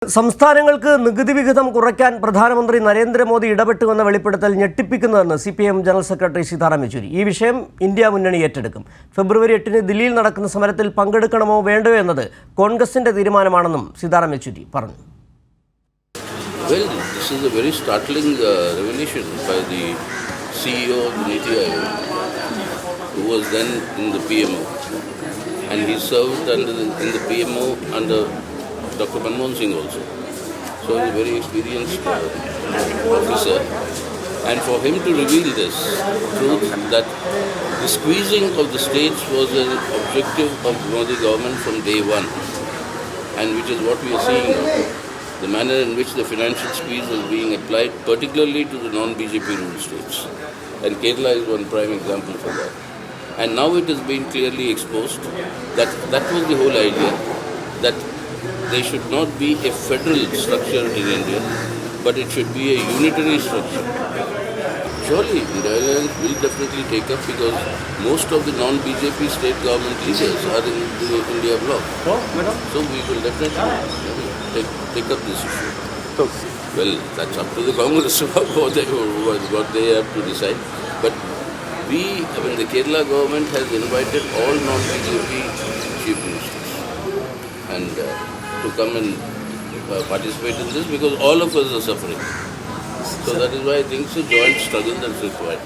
സംസ്ഥാനങ്ങൾക്ക് നികുതി വിഹിതം കുറയ്ക്കാൻ പ്രധാനമന്ത്രി നരേന്ദ്രമോദി ഇടപെട്ടുവെന്ന വെളിപ്പെടുത്തൽ ഞെട്ടിപ്പിക്കുന്നതെന്ന് CPM general secretary Sitaram Yechury. ഈ വിഷയം ഇന്ത്യ മുന്നണി ഏറ്റെടുക്കും. ഫെബ്രുവരി 8-ന് ദില്ലിയിൽ നടക്കുന്ന സമരത്തിൽ പങ്കെടുക്കണമോ വേണ്ടയോ എന്നത് കോൺഗ്രസിന്റെ തീരുമാനമാണെന്നും സീതാറാം യെച്ചൂരി പറഞ്ഞു. Well, this is a very startling revelation by the CEO of Niti Aayog, who was then in the PMO, and he served in the PMO under Dr. Manmohan Singh also. So he's a very experienced officer, and for him to reveal this truth that the squeezing of the states was an objective of Modi government from day one, and which is what we are seeing now. The manner in which the financial squeeze was being applied, particularly to the non-BJP ruled states. And Kerala is one prime example for that. And now it has been clearly exposed that that was the whole idea, that there should not be a federal structure in India, but it should be a unitary structure. Surely the alliance will definitely take up, because most of the non-BJP state government leaders are in the India bloc. So we will definitely take up this issue. Well, that's up to the Congress what they have to decide. But the Kerala government has invited all non-BJP chief ministers and to come and participate in this, because all of us are suffering. So that is why I think it's a joint struggle that's required.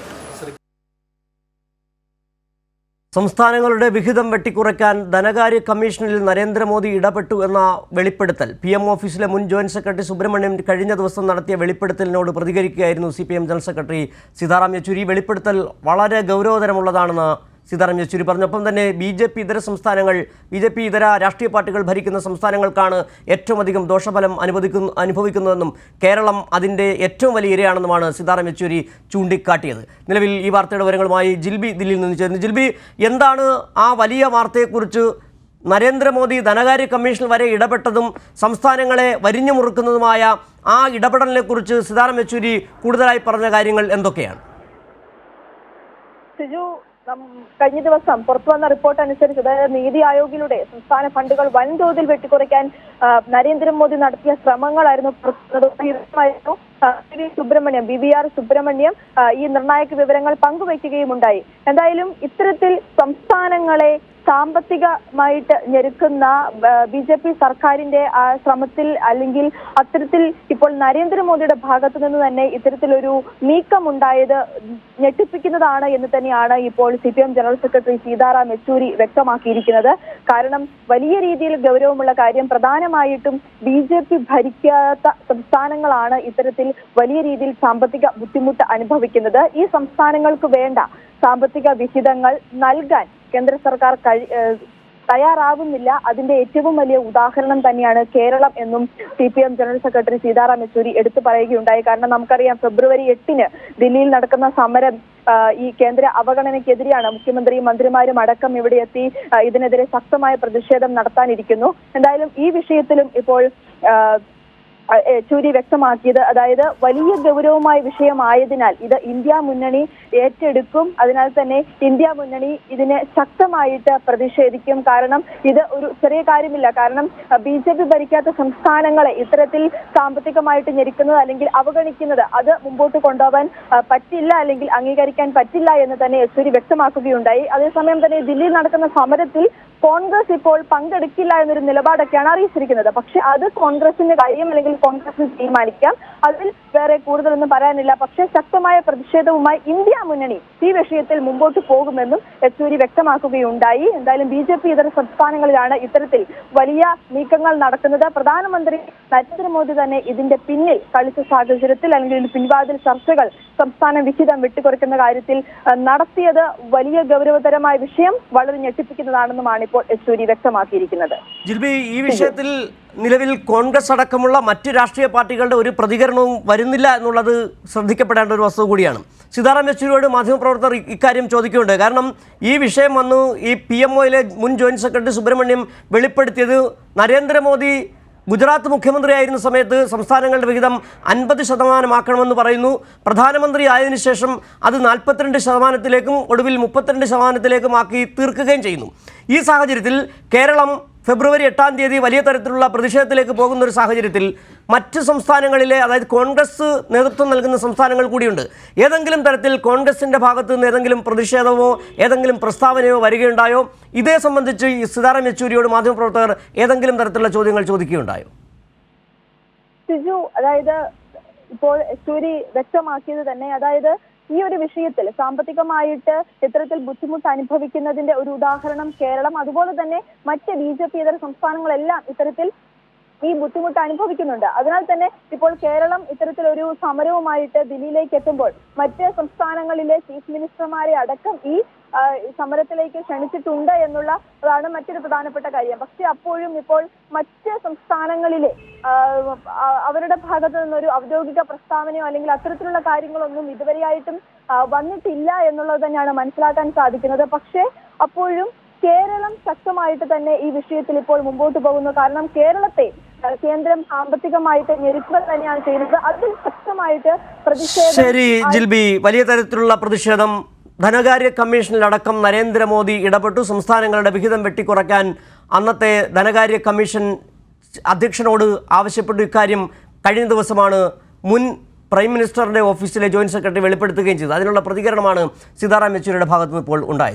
സംസ്ഥാനങ്ങളുടെ വിഹിതം വെട്ടിക്കുറയ്ക്കാൻ ധനകാര്യ കമ്മീഷനിൽ നരേന്ദ്രമോദി ഇടപെട്ടു എന്ന വെളിപ്പെടുത്തൽ PM ഓഫീസിലെ മുൻ joint secretary Subrahmanyam കഴിഞ്ഞ ദിവസം നടത്തിയ വെളിപ്പെടുത്തലിനോട് പ്രതികരിക്കുകയായിരുന്നു CPM general secretary Sitaram Yechury. വെളിപ്പെടുത്തൽ വളരെ ഗൗരവതരമുള്ളതാണെന്ന് സീതാറാം യെച്ചൂരി പറഞ്ഞൊപ്പം തന്നെ BJP ഇതര രാഷ്ട്രീയ പാർട്ടികൾ ഭരിക്കുന്ന സംസ്ഥാനങ്ങൾക്കാണ് ഏറ്റവും അധികം ദോഷഫലം അനുഭവിക്കുന്നതെന്നും കേരളം അതിൻ്റെ ഏറ്റവും വലിയ ഇരയാണെന്നുമാണ് സീതാറാം യെച്ചൂരി ചൂണ്ടിക്കാട്ടിയത്. നിലവിൽ ഈ വാർത്തയുടെ വിവരങ്ങളുമായി ജിൽബി ദില്ലിയിൽ നിന്ന് ചേരുന്നു. ജിൽബി, എന്താണ് ആ വലിയ വാർത്തയെക്കുറിച്ച് നരേന്ദ്രമോദി ധനകാര്യ കമ്മീഷൻ വരെ ഇടപെട്ടതും സംസ്ഥാനങ്ങളെ വരിഞ്ഞു മുറുക്കുന്നതുമായ ആ ഇടപെടലിനെക്കുറിച്ച് സീതാറാം യെച്ചൂരി കൂടുതലായി പറഞ്ഞ കാര്യങ്ങൾ എന്തൊക്കെയാണ്? കഴിഞ്ഞ ദിവസം പുറത്തുവന്ന റിപ്പോർട്ട് അനുസരിച്ച്, അതായത് നീതി ആയോഗിലൂടെ സംസ്ഥാന ഫണ്ടുകൾ വൻതോതിൽ വെട്ടിക്കുറയ്ക്കാൻ നരേന്ദ്രമോദി നടത്തിയ ശ്രമങ്ങളായിരുന്നു BVR സുബ്രഹ്മണ്യം ഈ നിർണായക വിവരങ്ങൾ പങ്കുവയ്ക്കുകയുമുണ്ടായി. എന്തായാലും ഇത്തരത്തിൽ സംസ്ഥാനങ്ങളെ സാമ്പത്തികമായിട്ട് ഞെരുക്കുന്ന BJP സർക്കാരിന്റെ ശ്രമത്തിൽ, അല്ലെങ്കിൽ അത്തരത്തിൽ ഇപ്പോൾ നരേന്ദ്രമോദിയുടെ ഭാഗത്തു നിന്ന് തന്നെ ഇത്തരത്തിലൊരു നീക്കമുണ്ടായത് ഞെട്ടിപ്പിക്കുന്നതാണ് എന്ന് തന്നെയാണ് ഇപ്പോൾ CPM general secretary Sitaram Yechury വ്യക്തമാക്കിയിരിക്കുന്നത്. കാരണം വലിയ രീതിയിൽ ഗൗരവമുള്ള കാര്യം, പ്രധാനമായിട്ടും BJP ഭരിക്കാത്ത സംസ്ഥാനങ്ങളാണ് ഇത്തരത്തിൽ വലിയ രീതിയിൽ സാമ്പത്തിക ബുദ്ധിമുട്ട് അനുഭവിക്കുന്നത്. ഈ സംസ്ഥാനങ്ങൾക്ക് വേണ്ട സാമ്പത്തിക വിഹിതങ്ങൾ നൽകാൻ കേന്ദ്ര സർക്കാർ തയ്യാറാവുന്നില്ല. അതിന്റെ ഏറ്റവും വലിയ ഉദാഹരണം തന്നെയാണ് കേരളം എന്നും CPM general secretary Sitaram Yechury എടുത്തു പറയുകയുണ്ടായി. കാരണം നമുക്കറിയാം, ഫെബ്രുവരി 8-ന് ദില്ലിയിൽ നടക്കുന്ന സമരം ഈ കേന്ദ്ര അവഗണനയ്ക്കെതിരെയാണ്. മുഖ്യമന്ത്രിയും മന്ത്രിമാരും അടക്കം ഇവിടെ എത്തി ഇതിനെതിരെ ശക്തമായ പ്രതിഷേധം നടത്താനിരിക്കുന്നു. എന്തായാലും ഈ വിഷയത്തിലും ഇപ്പോൾ യെച്ചൂരി വ്യക്തമാക്കിയത്, അതായത് വലിയ ഗൗരവമായ വിഷയമായതിനാൽ ഇത് ഇന്ത്യ മുന്നണി ഏറ്റെടുക്കും. അതിനാൽ തന്നെ ഇന്ത്യ മുന്നണി ഇതിനെ ശക്തമായിട്ട് പ്രതിഷേധിക്കും. കാരണം ഇത് ഒരു ചെറിയ കാര്യമില്ല. കാരണം BJP ഭരിക്കാത്ത സംസ്ഥാനങ്ങളെ ഇത്തരത്തിൽ സാമ്പത്തികമായിട്ട് ഞെരുക്കുന്നത് അല്ലെങ്കിൽ അവഗണിക്കുന്നത് അത് മുമ്പോട്ട് കൊണ്ടുപോകാൻ പറ്റില്ല, അല്ലെങ്കിൽ അംഗീകരിക്കാൻ പറ്റില്ല എന്ന് തന്നെ യെച്ചൂരി വ്യക്തമാക്കുകയുണ്ടായി. അതേസമയം തന്നെ ദില്ലിയിൽ നടക്കുന്ന സമരത്തിൽ കോൺഗ്രസ് ഇപ്പോൾ പങ്കെടുക്കില്ല എന്നൊരു നിലപാടൊക്കെയാണ് അറിയിച്ചിരിക്കുന്നത്. പക്ഷെ അത് കോൺഗ്രസിന്റെ കാര്യം, അല്ലെങ്കിൽ കോൺഗ്രസിന് തീരുമാനിക്കാം. അതിൽ വേറെ കൂടുതലൊന്നും പറയാനില്ല. പക്ഷേ ശക്തമായ പ്രതിഷേധവുമായി ഇന്ത്യ മുന്നണി ഈ വിഷയത്തിൽ മുമ്പോട്ട് പോകുമെന്നും യെച്ചൂരി വ്യക്തമാക്കുകയുണ്ടായി. എന്തായാലും BJP ഇതര സംസ്ഥാനങ്ങളിലാണ് ഇത്തരത്തിൽ വലിയ നീക്കങ്ങൾ നടക്കുന്നത്. പ്രധാനമന്ത്രി നരേന്ദ്രമോദി തന്നെ ഇതിന്റെ പിന്നിൽ കളിച്ച സാഹചര്യത്തിൽ, അല്ലെങ്കിൽ പിൻവാതിൽ ചർച്ചകൾ സംസ്ഥാന വിഹിതം വെട്ടിക്കുറയ്ക്കുന്ന കാര്യത്തിൽ നടത്തിയത് വലിയ ഗൗരവതരമായ വിഷയം, വളരെ ഞെട്ടിപ്പിക്കുന്നതാണെന്നുമാണ് ഇപ്പോൾ യെച്ചൂരി വ്യക്തമാക്കിയിരിക്കുന്നത്. ജിൽബി, ഈ വിഷയത്തിൽ നിലവിൽ കോൺഗ്രസ് അടക്കമുള്ള മറ്റ് രാഷ്ട്രീയ പാർട്ടികളുടെ ഒരു പ്രതികരണവും വരുന്നില്ല എന്നുള്ളത് ശ്രദ്ധിക്കപ്പെടേണ്ട ഒരു വസ്തു കൂടിയാണ്. സീതാറാം യെച്ചൂരിയോട് മാധ്യമപ്രവർത്തകർ ഇക്കാര്യം ചോദിക്കുന്നുണ്ട്. കാരണം ഈ വിഷയം വന്നു, ഈ PMOയിലെ മുൻ ജോയിന്റ് സെക്രട്ടറി സുബ്രഹ്മണ്യം വെളിപ്പെടുത്തിയത് നരേന്ദ്രമോദി ഗുജറാത്ത് മുഖ്യമന്ത്രിയായിരുന്ന സമയത്ത് സംസ്ഥാനങ്ങളുടെ വിഹിതം 50% പറയുന്നു. പ്രധാനമന്ത്രി ആയതിനു ശേഷം അത് 42%-ലേക്കും ഒടുവിൽ 32%-ലേക്കും ആക്കി തീർക്കുകയും ചെയ്യുന്നു. ഈ സാഹചര്യത്തിൽ കേരളം ഫെബ്രുവരി 8-ാം തീയതി വലിയ തരത്തിലുള്ള പ്രതിഷേധത്തിലേക്ക് പോകുന്ന ഒരു സാഹചര്യത്തിൽ മറ്റ് സംസ്ഥാനങ്ങളിലെ, അതായത് കോൺഗ്രസ് നേതൃത്വം നൽകുന്ന സംസ്ഥാനങ്ങൾ കൂടിയുണ്ട്, ഏതെങ്കിലും തരത്തിൽ കോൺഗ്രസിൻ്റെ ഭാഗത്ത് നിന്ന് ഏതെങ്കിലും പ്രതിഷേധമോ ഏതെങ്കിലും പ്രസ്താവനയോ വരികയുണ്ടായോ? ഇതേ സംബന്ധിച്ച് ഈ സീതാറാം യെച്ചൂരിയോട് മാധ്യമപ്രവർത്തകർ ഏതെങ്കിലും തരത്തിലുള്ള ചോദ്യങ്ങൾ ചോദിക്കുകയുണ്ടായോ? സിജു, അതായത് ഇപ്പോൾ യെച്ചൂരി വ്യക്തമാക്കിയത് തന്നെ, അതായത് ഈ ഒരു വിഷയത്തിൽ സാമ്പത്തികമായിട്ട് ഇത്തരത്തിൽ ബുദ്ധിമുട്ട് അനുഭവിക്കുന്നതിന്റെ ഒരു ഉദാഹരണം കേരളം, അതുപോലെ തന്നെ മറ്റ് BJP ഇതര സംസ്ഥാനങ്ങളെല്ലാം ഇത്തരത്തിൽ ഈ ബുദ്ധിമുട്ട് അനുഭവിക്കുന്നുണ്ട്. അതിനാൽ തന്നെ ഇപ്പോൾ കേരളം ഇത്തരത്തിലൊരു സമരവുമായിട്ട് ദില്ലിയിലേക്ക് എത്തുമ്പോൾ മറ്റ് സംസ്ഥാനങ്ങളിലെ ചീഫ് മിനിസ്റ്റർമാരെ അടക്കം ഈ സമരത്തിലേക്ക് ക്ഷണിച്ചിട്ടുണ്ട് എന്നുള്ളതാണ് മറ്റൊരു പ്രധാനപ്പെട്ട കാര്യം. പക്ഷെ അപ്പോഴും ഇപ്പോൾ മറ്റ് സംസ്ഥാനങ്ങളിലെ അവരുടെ ഭാഗത്തു നിന്നൊരു ഔദ്യോഗിക പ്രസ്താവനയോ അല്ലെങ്കിൽ അത്തരത്തിലുള്ള കാര്യങ്ങളൊന്നും ഇതുവരെയായിട്ടും വന്നിട്ടില്ല എന്നുള്ളത് തന്നെയാണ് മനസ്സിലാക്കാൻ സാധിക്കുന്നത്. പക്ഷേ അപ്പോഴും കേരളം ശക്തമായിട്ട് തന്നെ ഈ വിഷയത്തിൽ ഇപ്പോൾ മുമ്പോട്ട് പോകുന്നു. കാരണം കേരളത്തെ കേന്ദ്രം സാമ്പത്തികമായിട്ട് ഞെരുക്കുക തന്നെയാണ് ചെയ്യുന്നത്. അതിൽ ശക്തമായിട്ട് പ്രതിഷേധം. ശരി ജിൽബി, വലിയ തരത്തിലുള്ള പ്രതിഷേധം. ധനകാര്യ കമ്മീഷനിലടക്കം നരേന്ദ്രമോദി ഇടപെട്ടു. സംസ്ഥാനങ്ങളുടെ വിഹിതം വെട്ടിക്കുറയ്ക്കാൻ അന്നത്തെ ധനകാര്യ കമ്മീഷൻ അധ്യക്ഷനോട് ആവശ്യപ്പെട്ടു. ഇക്കാര്യം കഴിഞ്ഞ ദിവസമാണ് മുൻ പ്രൈം മിനിസ്റ്ററുടെ ഓഫീസിലെ ജോയിന്റ് സെക്രട്ടറി വെളിപ്പെടുത്തുകയും ചെയ്തത്. അതിനുള്ള പ്രതികരണമാണ് സീതാറാം യെച്ചൂരിയുടെ ഭാഗത്തുനിന്ന് ഇപ്പോൾ ഉണ്ടായത്.